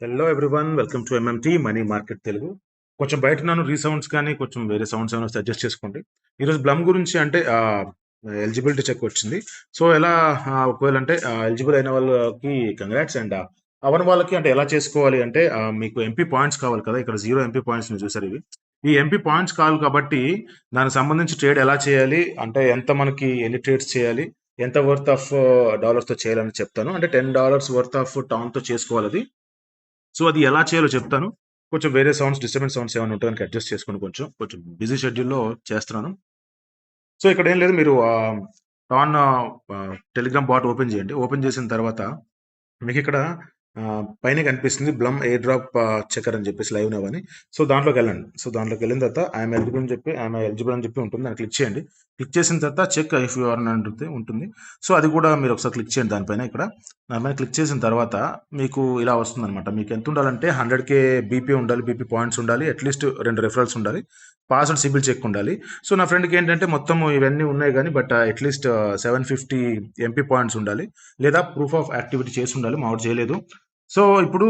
Hello everyone, welcome to MMT money market Telugu. కొంచెం బయట నన్ను రీసౌండ్స్ కానీ కొంచెం వేరే సౌండ్స్ ఏమైనా సజెస్ట్ చేసుకోండి. ఈరోజు బ్లమ్ గురించి అంటే ఎలిజిబిలిటీ చెక్ వచ్చింది. సో ఎలా ఒకవేళ అంటే ఎలిజిబుల్ అయిన వాళ్ళకి కంగ్రాట్స్ అండ్ అవని వాళ్ళకి అంటే ఎలా చేసుకోవాలి అంటే మీకు ఎంపీ పాయింట్స్ కావాలి కదా. ఇక్కడ 0 ఎంపీ పాయింట్స్ చూసారు. ఇవి ఈ ఎంపీ పాయింట్స్ కావాలి కాబట్టి దానికి సంబంధించి ట్రేడ్ ఎలా చేయాలి అంటే ఎంత మనకి ఎన్ని ట్రేడ్స్ చేయాలి, ఎంత వర్త్ ఆఫ్ డాలర్స్తో చేయాలని చెప్తాను. అంటే $10 వర్త్ ఆఫ్ తో చేసుకోవాలి అది. సో అది ఎలా చేయాలో చెప్తాను. కొంచెం వేరే సౌండ్స్, డిస్టర్బెన్స్ సౌండ్స్ ఏమైనా ఉంటే కనుక అడ్జస్ట్ చేసుకుని కొంచెం కొంచెం బిజీ షెడ్యూల్లో చేస్తున్నాను. సో ఇక్కడ ఏం లేదు, మీరు టాన్ టెలిగ్రామ్ బాట్ ఓపెన్ చేయండి. ఓపెన్ చేసిన తర్వాత మీకు ఇక్కడ పైన కనిపిస్తుంది బ్లమ్ ఎయిర్ డ్రాప్ చెకర్ అని చెప్పేసి లైవ్ నవ్ అని. సో దాంట్లోకి వెళ్ళండి. సో దాంట్లోకి వెళ్ళిన తర్వాత ఐఎమ్ ఎలిజిబుల్ అని చెప్పి ఉంటుంది. దాన్ని క్లిక్ చేయండి. క్లిక్ చేసిన తర్వాత చెక్ ఇఫ్ యూ ఆర్ అని ఉంటుంది. సో అది కూడా మీరు ఒకసారి క్లిక్ చేయండి. దానిపైన క్లిక్ చేసిన తర్వాత మీకు ఇలా వస్తుంది అనమాట. మీకు ఎంత ఉండాలంటే 100K బీపీ ఉండాలి, బీపీ పాయింట్స్ ఉండాలి, అట్లీస్ట్ 2 రెఫరల్స్ ఉండాలి, పాస్వర్డ్ సిబిల్ చెక్ ఉండాలి. సో నా ఫ్రెండ్కి ఏంటంటే మొత్తం ఇవన్నీ ఉన్నాయి కానీ బట్ అట్లీస్ట్ 750 ఎంపీ పాయింట్స్ ఉండాలి, లేదా ప్రూఫ్ ఆఫ్ యాక్టివిటీ చేసి ఉండాలి. మావుడు చేయలేదు. సో ఇప్పుడు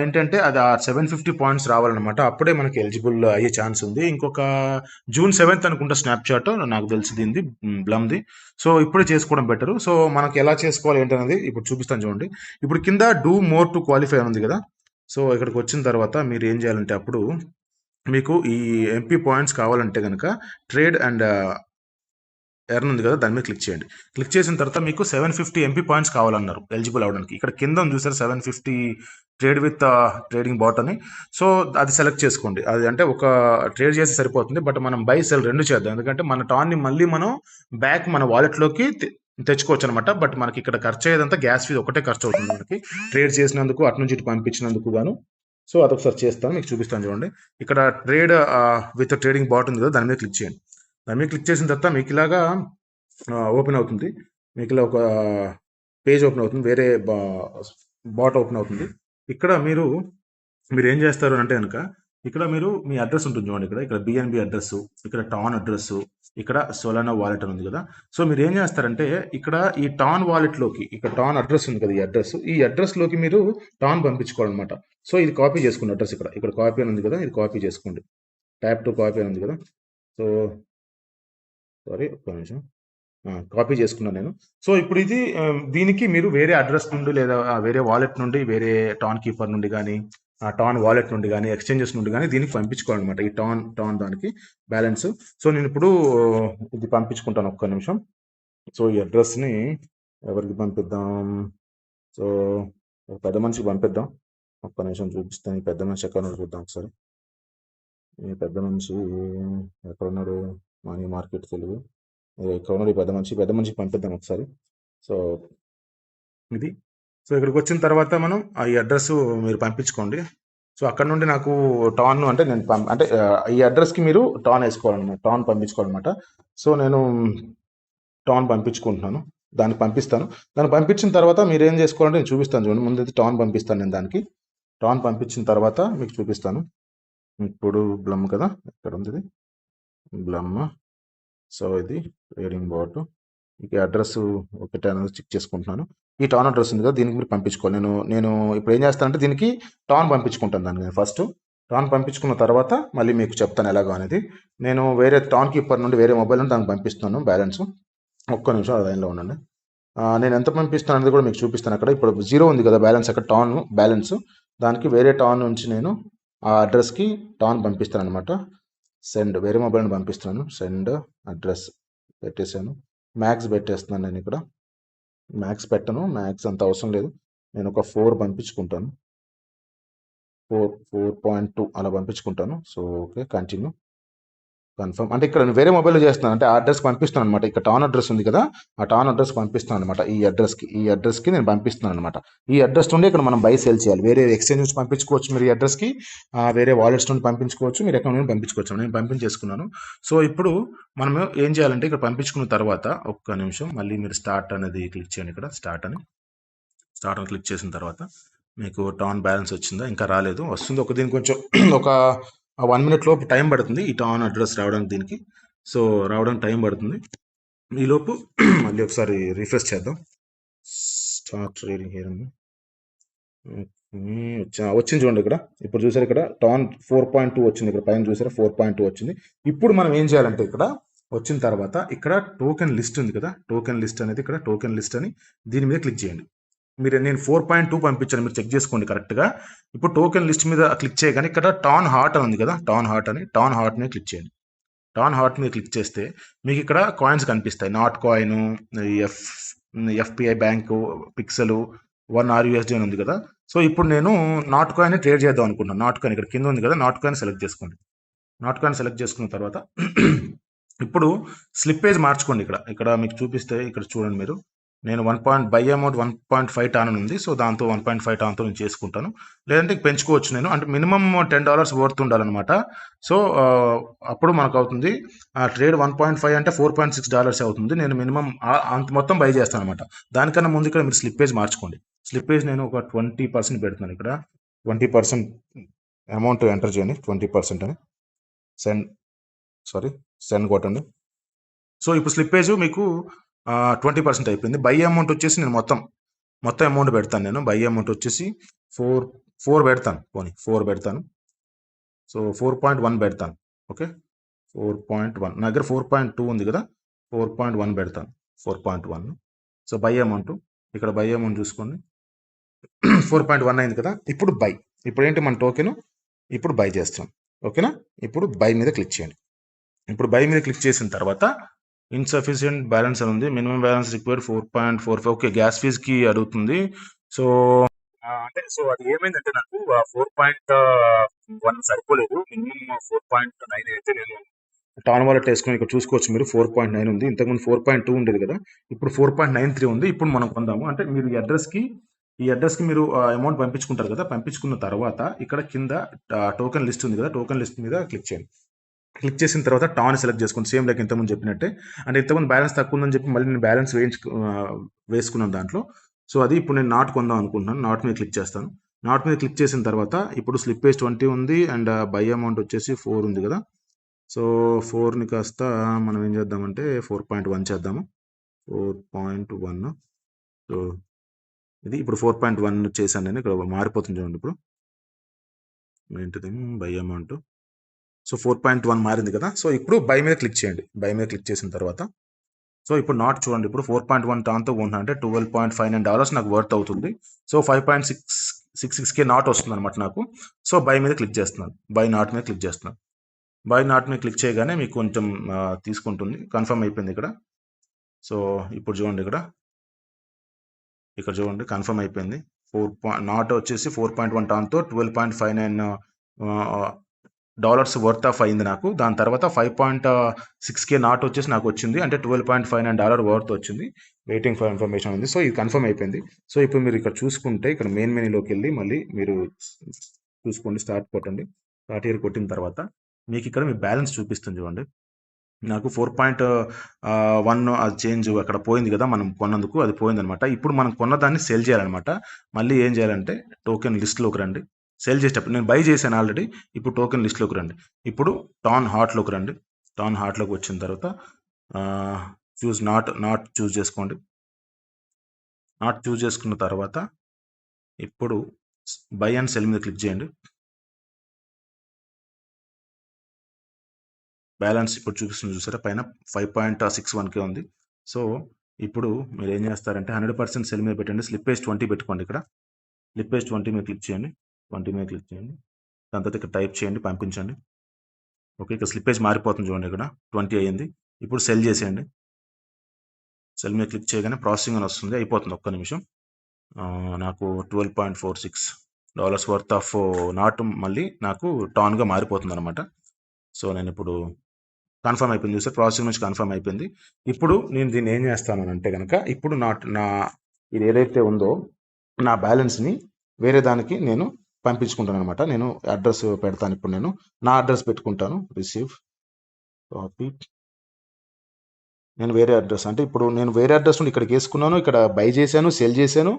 ఏంటంటే అది ఆ 750 పాయింట్స్ రావాలన్నమాట. అప్పుడే మనకి ఎలిజిబుల్ అయ్యే ఛాన్స్ ఉంది. ఇంకొక June 7th అనుకుంటా స్నాప్చాట్ నాకు తెలిసింది బ్లమ్ది. సో ఇప్పుడే చేసుకోవడం బెటర్. సో మనకి ఎలా చేసుకోవాలి ఏంటనేది ఇప్పుడు చూపిస్తాను చూడండి. ఇప్పుడు కింద డూ మోర్ టు క్వాలిఫై ఉంది కదా. సో ఇక్కడికి వచ్చిన తర్వాత మీరు ఏం చేయాలంటే అప్పుడు మీకు ఈ ఎంపీ పాయింట్స్ కావాలంటే కనుక ట్రేడ్ అండ్ ఎర్న్ ఉంది కదా, దాని మీద క్లిక్ చేయండి. క్లిక్ చేసిన తర్వాత మీకు 750 ఎంపీ పాయింట్స్ కావాలన్నారు ఎలిజిబుల్ అవడానికి. ఇక్కడ కింద చూసారు 750 ట్రేడ్ విత్ ట్రేడింగ్ బాట్ అని. సో అది సెలెక్ట్ చేసుకోండి. అది అంటే ఒక ట్రేడ్ చేస్తే సరిపోతుంది, బట్ మనం బై సెల్ రెండు చేద్దాం. ఎందుకంటే మన టాన్ని మళ్ళీ మనం బ్యాక్ మన వాలెట్లోకి తెచ్చుకోవచ్చు అనమాట. బట్ మనకి ఇక్కడ ఖర్చు అయ్యేదంతా గ్యాస్ ఫీజ్ ఒకటే ఖర్చు అవుతుంది మనకి, ట్రేడ్ చేసినందుకు అటు నుంచి ఇటు పంపించినందుకు గాను. సో అదొకసారి చేస్తాను, మీకు చూపిస్తాను చూడండి. ఇక్కడ ట్రేడ్ విత్ ట్రేడింగ్ బాట్ ఉంది కదా, దాని మీద క్లిక్ చేయండి. దాని మీద క్లిక్ చేసిన తర్వాత మీకు ఇలాగా ఓపెన్ అవుతుంది. మీకు ఇలా ఒక పేజ్ ఓపెన్ అవుతుంది, వేరే బాట్ ఓపెన్ అవుతుంది. ఇక్కడ మీరు ఏం చేస్తారు అంటే కనుక ఇక్కడ మీరు మీ అడ్రస్ ఉంటుంది చూడండి. ఇక్కడ బిఎన్బి అడ్రస్, ఇక్కడ టాన్ అడ్రస్, ఇక్కడ సోలానా వాలెట్ అని ఉంది కదా. సో మీరు ఏం చేస్తారంటే ఇక్కడ ఈ టాన్ వాలెట్లోకి, ఇక్కడ టాన్ అడ్రస్ ఉంది కదా, ఈ అడ్రస్లోకి మీరు టాన్ పంపించుకోవాలన్నమాట. సో ఇది కాపీ చేసుకున్న అడ్రస్ ఇక్కడ కాపీ అని ఉంది కదా, ఇది కాపీ చేసుకోండి. ట్యాప్ టు కాపీ అని ఉంది కదా. సో సారీ, ఒక్క నిమిషం, కాపీ చేసుకున్నాను నేను. సో ఇప్పుడు ఇది దీనికి మీరు వేరే అడ్రస్ నుండి లేదా వేరే వాలెట్ నుండి, వేరే టాన్ కీపర్ నుండి కానీ, టాన్ వాలెట్ నుండి కానీ, ఎక్స్చేంజెస్ నుండి కానీ దీనికి పంపించుకోవాలన్నమాట, ఈ టాన్ దానికి బ్యాలెన్స్. సో నేను ఇప్పుడు ఇది పంపించుకుంటాను. ఒక్క నిమిషం. సో ఈ అడ్రస్ని ఎవరికి పంపిద్దాం? సో పెద్ద మనిషికి పంపిద్దాం. ఒక్క నిమిషం చూపిస్తాను. ఈ పెద్ద మనిషి ఎక్కడ ఉన్నాడు చూద్దాం ఒకసారి. ఈ పెద్ద మనిషి ఎక్కడ ఉన్నాడు? మనీ మార్కెట్ తెలుగు ఇక్కడ ఉన్నాడు. ఈ పెద్ద మనిషికి పంపిద్దాం ఒకసారి. సో ఇది. సో ఇక్కడికి వచ్చిన తర్వాత మనం ఈ అడ్రస్ మీరు పంపించుకోండి. సో అక్కడ నుండి నాకు టాన్ అంటే నేను అంటే ఈ అడ్రస్కి మీరు టాన్ వేసుకోవాలన్నమాట, టాన్ పంపించుకోవాలన్నమాట. సో నేను టాన్ పంపించుకుంటున్నాను, దానికి పంపిస్తాను. దాన్ని పంపించిన తర్వాత మీరు ఏం చేసుకోవాలంటే నేను చూపిస్తాను చూడండి. ముందు టాన్ పంపిస్తాను నేను. దానికి టాన్ పంపించిన తర్వాత మీకు చూపిస్తాను. ఇప్పుడు బ్లమ్ కదా, ఇక్కడ ఉంది ఇది బ్లమ్. సో ఇది ట్రేడింగ్ బాట్. ఈ అడ్రస్ ఒకటి అనేది చెక్ చేసుకుంటున్నాను. ఈ టాన్ అడ్రస్ ఉంది కదా, దీనికి మీరు పంపించుకోవాలి. నేను ఇప్పుడు ఏం చేస్తానంటే దీనికి టాన్ పంపించుకుంటాను. దానికి నేను ఫస్ట్ టాన్ పంపించుకున్న తర్వాత మళ్ళీ మీకు చెప్తాను ఎలాగో అనేది. నేను వేరే టాన్ కీపర్ నుండి వేరే మొబైల్ నుండి దానికి పంపిస్తున్నాను బ్యాలెన్స్. ఒక్క నిమిషం లైన్లో ఉండండి. నేను ఎంత పంపిస్తాను అనేది కూడా మీకు చూపిస్తాను. అక్కడ ఇప్పుడు 0 ఉంది కదా బ్యాలెన్స్, అక్కడ టాన్ బ్యాలెన్స్. దానికి వేరే టాన్ నుంచి నేను ఆ అడ్రస్కి టాన్ పంపిస్తాను అనమాట. సెండ్, వేరే మొబైల్ని పంపిస్తున్నాను. సెండ్ అడ్రస్ పెట్టేశాను. మ్యాక్స్ పెట్టేస్తున్నాను. నేను ఇక్కడ మ్యాక్స్ పెట్టను, మ్యాక్స్ అంత అవసరం లేదు. నేను ఒక 4 పంపించుకుంటాను. 4.2 అలా పంపించుకుంటాను. So okay, continue, confirm. అంటే ఇక్కడ నేను వేరే మొబైల్లో చేస్తున్నాను, అంటే ఆ అడ్రస్ పంపిస్తాను అనమాట. ఇక్కడ టాన్ అడ్రస్ ఉంది కదా, ఆ టాన్ అడ్రస్ పంపిస్తాను అనమాట. ఈ అడ్రస్కి నేను పంపిస్తున్నాను అనమాట. ఈ అడ్రస్ నుండి ఇక్కడ మనం బై సేల్ చేయాలి. వేరే ఎక్స్చేంజ్ నుంచి పంపించుకోవచ్చు మీరు ఈ అడ్రస్కి, వేరే వాలెట్స్ నుండి పంపించుకోవచ్చు, మీరు అకౌంట్ నుండి పంపించుకోవచ్చు. నేను పంపించేసుకున్నాను. సో ఇప్పుడు మనం ఏం చేయాలంటే ఇక్కడ పంపించుకున్న తర్వాత ఒక్క నిమిషం మళ్ళీ మీరు స్టార్ట్ అనేది క్లిక్ చేయండి. ఇక్కడ స్టార్ట్ అని క్లిక్ చేసిన తర్వాత మీకు టాన్ బ్యాలెన్స్ వచ్చిందా? ఇంకా రాలేదు, వస్తుంది. దీనికి కొంచెం ఒక 1 minute లోపు టైం పడుతుంది ఈ టాన్ అడ్రస్ రావడానికి దీనికి. సో రావడానికి టైం పడుతుంది. ఈలోపు మళ్ళీ ఒకసారి రిఫ్రెష్ చేద్దాం. Start trading here. వచ్చింది చూడండి ఇక్కడ. ఇప్పుడు చూసారు ఇక్కడ టాన్ 4.2 వచ్చింది. ఇక్కడ పైన చూసారా 4.2 వచ్చింది. ఇప్పుడు మనం ఏం చేయాలంటే ఇక్కడ వచ్చిన తర్వాత ఇక్కడ టోకెన్ లిస్ట్ ఉంది కదా, టోకెన్ లిస్ట్ అనేది ఇక్కడ టోకెన్ లిస్ట్ అని దీని మీద క్లిక్ చేయండి. నేను 4.2 పంపించాను, మీరు చెక్ చేసుకోండి కరెక్ట్గా. ఇప్పుడు టోకెన్ లిస్ట్ మీద క్లిక్ చేయగానే ఇక్కడ టాన్ హార్ట్ అని ఉంది కదా, టాన్ హార్ట్ మీద క్లిక్ చేయండి. టాన్ హార్ట్ మీద క్లిక్ చేస్తే మీకు ఇక్కడ కాయిన్స్ కనిపిస్తాయి. Not coin, F FPI bank, pixel, 1 RUSD అని ఉంది కదా. సో ఇప్పుడు నేను నాట్ కాయిన్ ట్రేడ్ చేద్దాం అనుకుంటున్నాను. నాట్ కాయిన్ ఇక్కడ కింద ఉంది కదా, నాట్ కాయిన్ సెలెక్ట్ చేసుకోండి. నాట్ కాయిన్ సెలెక్ట్ చేసుకున్న తర్వాత ఇప్పుడు స్లిప్పేజ్ మార్చుకోండి. ఇక్కడ ఇక్కడ మీకు చూపిస్తే ఇక్కడ చూడండి మీరు, నేను బై అమౌంట్ 1.5 టాన్ అని ఉంది. సో దాంతో 1.5 టాన్తో నేను చేసుకుంటాను. లేదంటే పెంచుకోవచ్చు నేను, అంటే మినిమం $10 వర్త్ ఉండాలన్నమాట. సో అప్పుడు మనకు అవుతుంది ట్రేడ్ 1.5 అంటే $4.6 అవుతుంది. నేను మినిమం అంత మొత్తం బై చేస్తాను అనమాట. దానికన్నా ముందు ఇక్కడ మీరు స్లిప్పేజ్ మార్చుకోండి. స్లిప్పేజ్ నేను ఒక 20% పెడుతున్నాను. ఇక్కడ 20% అమౌంట్ ఎంటర్ చేయండి. 20% అని సెండ్ కొట్టండి. సో ఇప్పుడు స్లిప్పేజ్ మీకు 20% అయిపోయింది. బై అమౌంట్ వచ్చేసి నేను మొత్తం అమౌంట్ పెడతాను. నేను బై అమౌంట్ వచ్చేసి 4 పెడతాను. 4 పెడతాను. సో 4.1 పెడతాను. ఓకే, 4.1. నా దగ్గర 4.2 ఉంది కదా, 4.1 పెడతాను. 4.1. సో బై అమౌంట్ ఇక్కడ బై అమౌంట్ చూసుకోండి. 4.1 అయింది కదా. ఇప్పుడు ఇప్పుడు ఏంటి మన టోకెన్ ఇప్పుడు బై చేస్తాం. ఓకేనా, ఇప్పుడు బై మీద క్లిక్ చేయండి. ఇప్పుడు బై మీద క్లిక్ చేసిన తర్వాత ఇన్సఫిషియంట్ బ్యాలెన్స్ అని ఉంది. Minimum balance required 4.45. Okay, gas ఫీజ్కి అడుగుతుంది. సో అది ఏమైందంటే నాకు 4.1 సరిపోలేదు. మినిమం 4.9 అయితే నేను టాన్ వాలెట్ వేసుకుని ఇక్కడ చూసుకోవచ్చు మీరు, 4.9 ఉంది. ఇంతకుముందు 4.2 ఉండేది కదా, ఇప్పుడు 4.93 ఉంది. ఇప్పుడు మనం కొందాము అంటే మీరు ఈ అడ్రస్కి మీరు అమౌంట్ పంపించుకుంటారు కదా, పంపించుకున్న తర్వాత ఇక్కడ కింద టోకెన్ లిస్ట్ ఉంది కదా, టోకెన్ లిస్ట్ మీద క్లిక్ చేయండి. క్లిక్ చేసిన తర్వాత టాన్ సెలెక్ట్ చేసుకోండి. సేమ్ లైక్ ఇంతకుముందు చెప్పినట్టే. అంటే ఇంతకుముందు బ్యాలెన్స్ తక్కువ ఉందని చెప్పి మళ్ళీ నేను బ్యాలెన్స్ వేసుకున్నాను దాంట్లో. సో అది ఇప్పుడు నేను నాట్ కొందాం అనుకుంటున్నాను. నాట్ మీద క్లిక్ చేస్తాను. నాట్ మీద క్లిక్ చేసిన తర్వాత ఇప్పుడు స్లిప్పేజ్ 20 ఉంది అండ్ బై అమౌంట్ వచ్చేసి 4 ఉంది కదా. సో 4ని కాస్త మనం ఏం చేద్దామంటే 4.1 చేద్దాము. 4.1. సో ఇది ఇప్పుడు 4.1 చేశాను నేను. ఇక్కడ మారిపోతుంది చూడండి. ఇప్పుడు ఏంటిది బై అమౌంట్. సో 4.1 మారింది కదా. సో ఇప్పుడు బై మీద క్లిక్ చేయండి. బై మీద క్లిక్ చేసిన తర్వాత సో ఇప్పుడు నాట్ చూడండి. ఇప్పుడు 4.1 టాన్తో ఉంటే $12.59 నాకు వర్త్ అవుతుంది. సో 5.66K నాట్ వస్తుంది అనమాట నాకు. సో బై మీద క్లిక్ చేస్తున్నాను. బై నాట్ మీద క్లిక్ చేస్తున్నాను. బై నాట్ మీద క్లిక్ చేయగానే మీకు కొంచెం తీసుకుంటుంది. కన్ఫర్మ్ అయిపోయింది ఇక్కడ. సో ఇప్పుడు చూడండి ఇక్కడ చూడండి కన్ఫర్మ్ అయిపోయింది. నాట్ వచ్చేసి 4.1 టాన్తో $12.59 వర్త్ ఆఫ్ అయింది నాకు. దాని తర్వాత 5.6K నాట్ వచ్చేసి నాకు వచ్చింది, అంటే $12.59 వర్త్ వచ్చింది. వెయిటింగ్ ఫర్ ఇన్ఫర్మేషన్ ఉంది. సో ఇది కన్ఫర్మ్ అయిపోయింది. సో ఇప్పుడు మీరు ఇక్కడ చూసుకుంటే ఇక్కడ మెయిన్ మెనూలోకి వెళ్ళి మళ్ళీ మీరు చూసుకోండి. స్టార్ట్ కొట్టండి. స్టార్ట్ హియర్ కొట్టిన తర్వాత మీకు ఇక్కడ మీ బ్యాలెన్స్ చూపిస్తుంది చూడండి. నాకు 4.1 అది చేంజ్ అక్కడ పోయింది కదా, మనం కొన్నందుకు అది పోయిందనమాట. ఇప్పుడు మనం కొన్నదాన్ని సెల్ చేయాలన్నమాట. మళ్ళీ ఏం చేయాలంటే టోకెన్ లిస్ట్లోకి రండి. సెల్ చేసేటప్పుడు నేను బై చేశాను ఆల్రెడీ. ఇప్పుడు టోకెన్ లిస్ట్లోకి రండి. ఇప్పుడు టాన్ హార్ట్లోకి రండి. టాన్ హార్ట్లోకి వచ్చిన తర్వాత చూస్ నాట్ చూస్ చేసుకోండి. నాట్ చూస్ చేసుకున్న తర్వాత ఇప్పుడు బై అండ్ సెల్ మీద క్లిక్ చేయండి. బ్యాలెన్స్ ఇప్పుడు చూపిస్తుంది చూసారా, పైన 5.61K ఉంది. సో ఇప్పుడు మీరు ఏం చేస్తారంటే 100% సెల్ మీద పెట్టండి. స్లిప్పేజ్ 20 పెట్టుకోండి. ఇక్కడ స్లిప్పేజ్ 20 మీద క్లిక్ చేయండి. 20 మీద క్లిక్ చేయండి. దాని తర్వాత ఇక్కడ టైప్ చేయండి, పంపించండి. ఓకే, ఇక్కడ స్లిప్పేజ్ మారిపోతుంది చూడండి. ఇక్కడ 20 అయ్యింది. ఇప్పుడు సెల్ చేసేయండి. సెల్ మీద క్లిక్ చేయగానే ప్రాసెసింగ్ అని వస్తుంది. అయిపోతుంది, ఒక్క నిమిషం. నాకు $12.46 వర్త్ ఆఫ్ నాట్ మళ్ళీ నాకు టాన్గా మారిపోతుంది అనమాట. సో నేను ఇప్పుడు కన్ఫర్మ్ అయిపోయింది చూసారు, ప్రాసెసింగ్ నుంచి కన్ఫర్మ్ అయిపోయింది. ఇప్పుడు నేను దీన్ని ఏం చేస్తాను అంటే కనుక ఇప్పుడు నా ఇది ఏదైతే ఉందో నా బ్యాలెన్స్ని వేరే దానికి నేను పంపించుకుంటాను అనమాట. నేను అడ్రస్ పెడతాను. ఇప్పుడు నేను నా అడ్రస్ పెట్టుకుంటాను. Receive copy. నేను వేరే అడ్రస్ అంటే ఇప్పుడు నేను వేరే అడ్రస్ నుండి ఇక్కడికి వేసుకున్నాను. ఇక్కడ బై చేశాను, సెల్ చేశాను.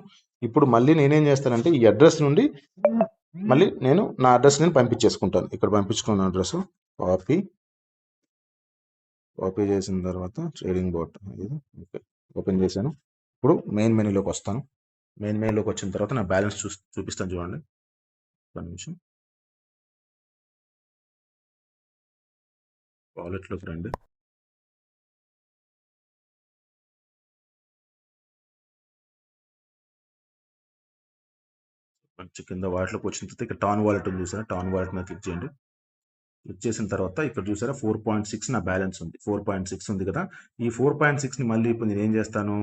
ఇప్పుడు మళ్ళీ నేనేం చేస్తానంటే ఈ అడ్రస్ నుండి మళ్ళీ నేను నా అడ్రస్ నేను పంపించేసుకుంటాను. ఇక్కడ పంపించుకున్న అడ్రస్ కాపీ చేసిన తర్వాత ట్రేడింగ్ బోట్ ఇది ఓకే ఓపెన్ చేశాను. ఇప్పుడు మెయిన్ మెనూలోకి వస్తాను. మెయిన్లోకి వచ్చిన తర్వాత నా బ్యాలెన్స్ చూపిస్తాను చూడండి. ఒక నిమిషం. వాలెట్లోకి రండి. మంచి కింద వాలెట్లోకి వచ్చిన తర్వాత ఇక్కడ టాన్ వాలెట్ ఉంది చూసారా, టాన్ వాలెట్ మీద క్లిక్ చేయండి. క్లిక్ చేసిన తర్వాత ఇక్కడ చూసారా 4.6 నా బ్యాలెన్స్ ఉంది. 4.6 ఉంది కదా, ఈ 4.6ని మళ్ళీ ఇప్పుడు నేను ఏం చేస్తాను,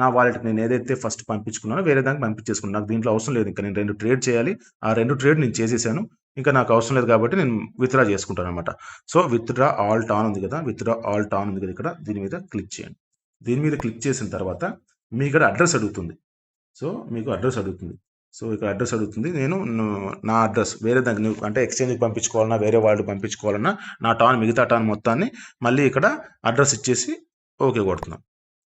నా వాలెట్కి నేను ఏదైతే ఫస్ట్ పంపించుకున్నానో వేరే దానికి పంపించేసుకున్నాను. నాకు దీంట్లో అవసరం లేదు, ఇంకా నేను 2 ట్రేడ్ చేయాలి. ఆ 2 ట్రేడ్ నేను చేసేసాను, ఇంకా నాకు అవసరం లేదు కాబట్టి నేను విత్డ్రా చేసుకుంటాను అనమాట. సో విత్డ్రా ఆల్ టాన్ ఉంది కదా, విత్డ్రా ఆల్ టాన్ ఉంది కదా, ఇక్కడ దీని మీద క్లిక్ చేయండి. దీని మీద క్లిక్ చేసిన తర్వాత మీ ఇక్కడ అడ్రస్ అడుగుతుంది. సో మీకు అడ్రస్ అడుగుతుంది. సో ఇక్కడ అడ్రస్ అడుగుతుంది. నేను నా అడ్రస్ వేరే దానికి అంటే ఎక్స్చేంజ్కి పంపించుకోవాలన్నా వేరే వాళ్ళు పంపించుకోవాలన్నా నా టాన్ మిగతా టాన్ మొత్తాన్ని మళ్ళీ ఇక్కడ అడ్రస్ ఇచ్చేసి ఓకే కొడుతున్నాం.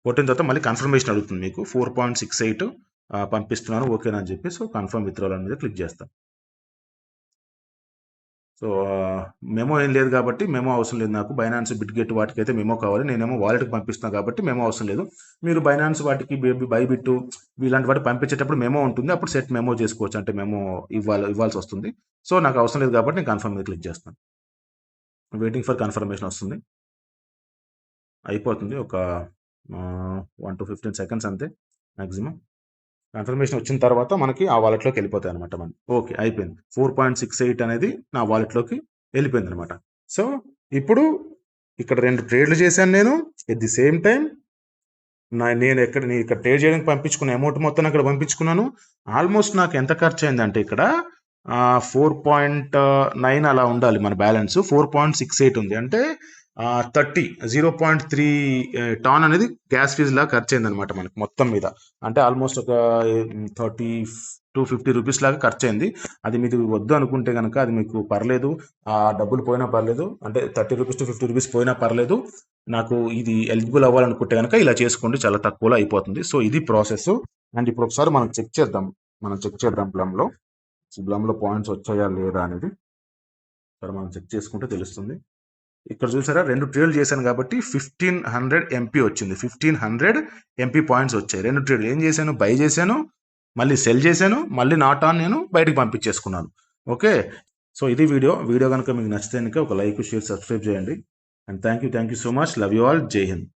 కొట్టిన తర్వాత మళ్ళీ కన్ఫర్మేషన్ అడుగుతుంది మీకు 4.68 పంపిస్తున్నాను ఓకేనా అని చెప్పి. సో కన్ఫర్మ్ విత్డ్రావల్ మీద క్లిక్ చేస్తాం. సో మెమో ఏం లేదు కాబట్టి మెమో అవసరం లేదు నాకు. బైనాన్స్ బిట్గెట్ వాటికి అయితే మెమో కావాలి, నేనేమో వాలెట్కి పంపిస్తున్నాను కాబట్టి మెమో అవసరం లేదు. మీరు బైనాన్స్ వాటికి బైబిట్ ఇలాంటి వాటికి పంపించేటప్పుడు మెమో ఉంటుంది, అప్పుడు సెట్ మెమో చేసుకోవచ్చు, అంటే మెమో ఇవ్వాల్సి వస్తుంది. సో నాకు అవసరం లేదు కాబట్టి నేను కన్ఫర్మ్ మీద క్లిక్ చేస్తాను. వెయిటింగ్ ఫర్ కన్ఫర్మేషన్ వస్తుంది, అయిపోతుంది. ఒక 1 to 15 సెకండ్స్ అంతే మ్యాక్సిమం. కన్ఫర్మేషన్ వచ్చిన తర్వాత మనకి ఆ వాలెట్లోకి వెళ్ళిపోతాయి అనమాట. మనకి ఓకే అయిపోయింది, 4.68 అనేది నా వాలెట్లోకి వెళ్ళిపోయింది అనమాట. సో ఇప్పుడు ఇక్కడ 2 ట్రేడ్లు చేశాను నేను. ఎట్ ది సేమ్ టైం నేను ఇక్కడ ట్రేడ్ చేయడానికి పంపించుకున్న అమౌంట్ మొత్తం అక్కడ పంపించుకున్నాను. ఆల్మోస్ట్ నాకు ఎంత ఖర్చు అయిందంటే ఇక్కడ 4.9 అలా ఉండాలి మన బ్యాలెన్స్. 4.68 ఉంది అంటే 0.3 టాన్ అనేది గ్యాస్ ఫీజు లాగా ఖర్చు అయింది అనమాట మనకి మొత్తం మీద. అంటే ఆల్మోస్ట్ ఒక 30 to 50 రూపీస్ లాగా ఖర్చు అయింది. అది మీకు వద్దు అనుకుంటే కనుక అది మీకు పర్లేదు, ఆ డబ్బులు పోయినా పర్లేదు, అంటే 30 రూపీస్ to 50 రూపీస్ పోయినా పర్లేదు, నాకు ఇది ఎలిజిబుల్ అవ్వాలనుకుంటే కనుక ఇలా చేసుకోండి, చాలా తక్కువలో అయిపోతుంది. సో ఇది ప్రాసెస్. అండ్ ఇప్పుడు ఒకసారి మనం చెక్ చేద్దాం బ్లమ్లో పాయింట్స్ వచ్చాయా లేదా అనేది ఇక్కడ మనం చెక్ చేసుకుంటే తెలుస్తుంది. ఇక్కడ చూసారా 2 ట్రేడ్లు చేశాను కాబట్టి 1500 ఎంపీ వచ్చింది. 1500 ఎంపీ పాయింట్స్ వచ్చాయి. 2 ట్రేడ్లు ఏం చేశాను, బై చేశాను, మళ్ళీ సెల్ చేశాను, మళ్ళీ నాట్ ఆన్ నేను బయటకు పంపించేసుకున్నాను. ఓకే, సో ఇది వీడియో కనుక మీకు నచ్చితే కనుక ఒక లైక్, షేర్, సబ్స్క్రైబ్ చేయండి. And thank you so much. Love you all. జై హింద్.